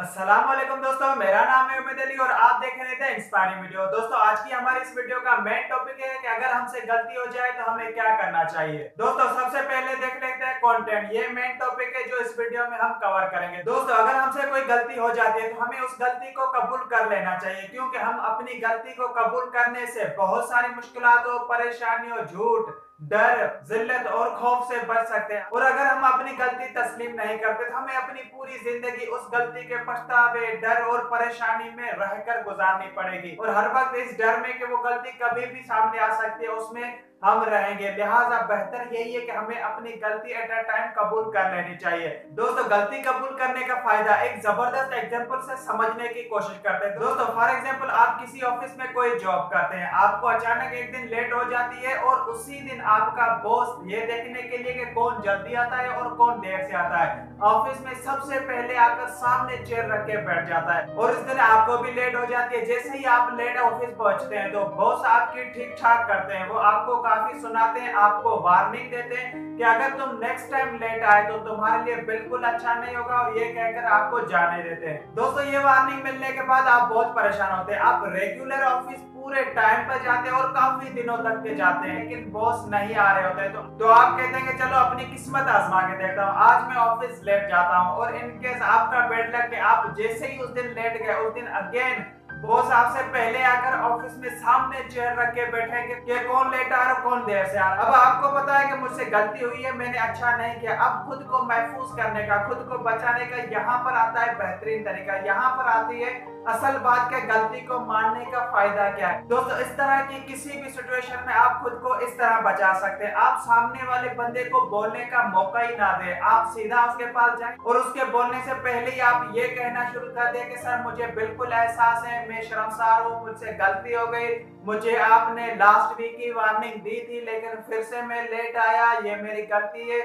अस्सलाम वालेकुम दोस्तों, मेरा नाम है उम्मीद अली और आप देख रहे थे इंस्पायरिंग वीडियो। दोस्तों, आज की हमारी इस वीडियो का मेन टॉपिक है कि अगर हमसे गलती हो जाए तो हमें क्या करना चाहिए। दोस्तों, सबसे पहले देख लेते हैं कंटेंट। ये मेन टॉपिक है जो इस वीडियो में हम कवर करेंगे। दोस्तों, अगर हमसे कोई गलती हो जाती है तो हमें उस गलती को कबूल कर लेना चाहिए, क्योंकि हम अपनी गलती को कबूल करने से बहुत सारी मुश्किलातों, परेशानियों, झूठ, डर, जिल्लत और खौफ से बच सकते हैं। और अगर हम अपनी गलती तस्लीम नहीं करते तो हमें अपनी पूरी जिंदगी उस गलती के पछतावे, डर और परेशानी में रहकर गुजारनी पड़ेगी। और हर वक्त इस डर में कि वो गलती कभी भी सामने आ सकती है, उसमें हम रहेंगे। लिहाजा बेहतर यही है कि हमें अपनी गलती एट अ टाइम कबूल कर लेनी चाहिए। दोस्तों, गलती कबूल करने का फायदा एक जबरदस्त एग्जांपल से समझने की कोशिश करते हैं। दोस्तों, फॉर एग्जांपल आप किसी ऑफिस में कोई जॉब करते हैं, आपको अचानक एक दिन लेट हो जाती है और उसी दिन आपका बॉस ये देखने के लिए कि कौन जल्दी आता है और कौन देर से आता है, ऑफिस में सबसे पहले आकर सामने चेयर रख के बैठ जाता है। और इस दिन आपको भी लेट हो जाती है। जैसे ही आप लेट ऑफिस पहुंचते हैं तो बॉस आपकी ठीक ठाक करते हैं, वो आपको काफी सुनाते हैं, आपको वार्निंग देते हैं कि अगर तुम नेक्स्ट टाइम लेट आए तो तुम्हारे लिए बिल्कुल अच्छा नहीं होगा, और ये कहकर आपको जाने देते हैं। दोस्तों, ये वार्निंग मिलने के बाद आप बहुत परेशान होते हैं। आप रेगुलर ऑफिस पूरे टाइम पर जाते हैं और काफी दिनों तक के जाते हैं, लेकिन बॉस नहीं आ रहे होते तो आप कहते हैं कि चलो अपनी किस्मत आजमा के देखता हूँ, आज मैं ऑफिस लेट जाता हूँ। और इनकेस आपका बैड लक कि आप जैसे ही उस दिन लेट गए, उस दिन अगेन बॉस आपसे पहले आकर ऑफिस में सामने चेयर रख के बैठे कि कौन लेट आ रहा है, कौन देर से आ रहा है। अब आपको पता है कि मुझसे गलती हुई है, मैंने अच्छा नहीं किया। अब खुद को महफूज करने का, खुद को बचाने का यहाँ पर आता है बेहतरीन तरीका। यहाँ पर आती है असल बात के गलती को मानने का फायदा क्या है। दोस्तों, इस तरह की किसी भी सिचुएशन में आप खुद को इस तरह बचा सकते हैं। आप सामने वाले बंदे को बोलने का मौका ही ना दें, आप सीधा उसके पास जाएं और उसके बोलने से पहले ही आप ये कहना शुरू कर दें कि सर, मुझे बिल्कुल एहसास है, मैं शर्मसार हूँ, मुझसे गलती हो गई, मुझे आपने लास्ट वीक की वार्निंग दी थी लेकिन फिर से मैं लेट आया, ये मेरी गलती है।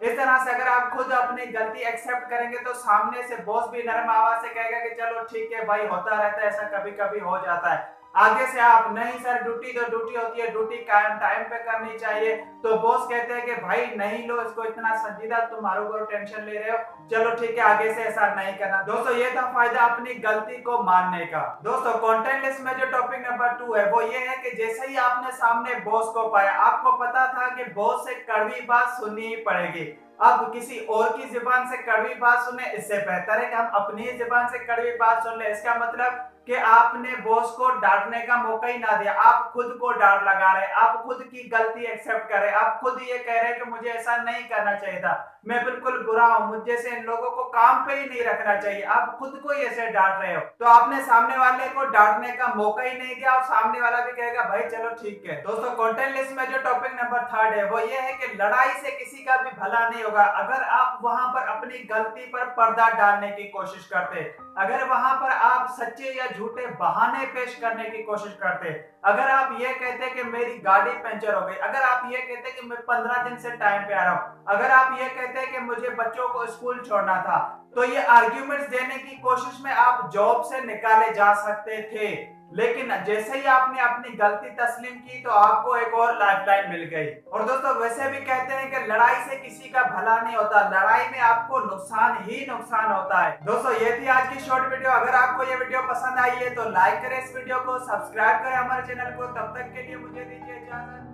इस तरह से अगर आप खुद अपनी गलती एक्सेप्ट करेंगे तो सामने से बॉस भी नरम आवाज से कहेगा कि चलो ठीक है भाई, होता रहता है, ऐसा कभी कभी हो जाता है। आगे से आप नहीं सर, ड्यूटी तो ड्यूटी होती है, ड्यूटी कायम टाइम पे करनी चाहिए, तो बॉस कहते हैं कि भाई नहीं लो इसको इतना संजीदा, तुम हमारे ऊपर टेंशन ले रहे हो, चलो ठीक है आगे से ऐसा नहीं करना। दोस्तों, ये था फायदा अपनी गलती को मानने का। दोस्तों, कंटेंट लिस्ट में जो टॉपिक नंबर 2 है वो ये है कि जैसे ही आपने सामने बॉस को पाया, आपको पता था कि बॉस से कड़वी बात सुननी ही पड़ेगी। अब किसी और की जुबान से कड़वी बात सुने, इससे बेहतर है कि हम अपनी ही जुबान से कड़वी बात सुन ले। इसका मतलब कि आपने बॉस को डांटने का मौका ही ना दिया, आप खुद को डांट लगा रहे, आप खुद की गलती एक्सेप्ट कर रहे, आप खुद ये कह रहे हैं कि मुझे ऐसा नहीं करना चाहिए था, मैं बिल्कुल बुरा हूं, मुझ जैसे इन लोगों को काम पे ही नहीं रखना चाहिए। आप खुद को ही ऐसे डांट रहे हो तो आपने सामने वाले को डांटने का मौका ही नहीं दिया और सामने वाला भी कहेगा भाई चलो ठीक है। दोस्तों, कंटेंट लिस्ट में जो टॉपिक नंबर 3 है वो ये है कि लड़ाई से किसी का भी भला नहीं होगा अगर आप वहां पर अपनी गलती पर पर्दा डालने की कोशिश करते, अगर वहां पर आप सच्चे या झूठे बहाने पेश करने की कोशिश करते, अगर आप ये कहते कि मेरी गाड़ी पंचर हो गई, अगर आप ये कहते कि मैं 15 दिन से टाइम पे आ रहा हूं, अगर आप ये कहते कि मुझे बच्चों को स्कूल छोड़ना था, तो ये आर्ग्यूमेंट्स देने की कोशिश में आप जॉब से निकाले जा सकते थे। लेकिन जैसे ही आपने अपनी गलती तस्लीम की तो आपको एक और लाइफलाइन मिल गई। और दोस्तों, वैसे भी कहते हैं कि लड़ाई से किसी का भला नहीं होता, लड़ाई में आपको नुकसान ही नुकसान होता है। दोस्तों, ये थी आज की शॉर्ट वीडियो। अगर आपको ये वीडियो पसंद आई है तो लाइक करें इस वीडियो को, सब्सक्राइब करें हमारे चैनल को। तब तक के लिए मुझे दीजिए इजाजत।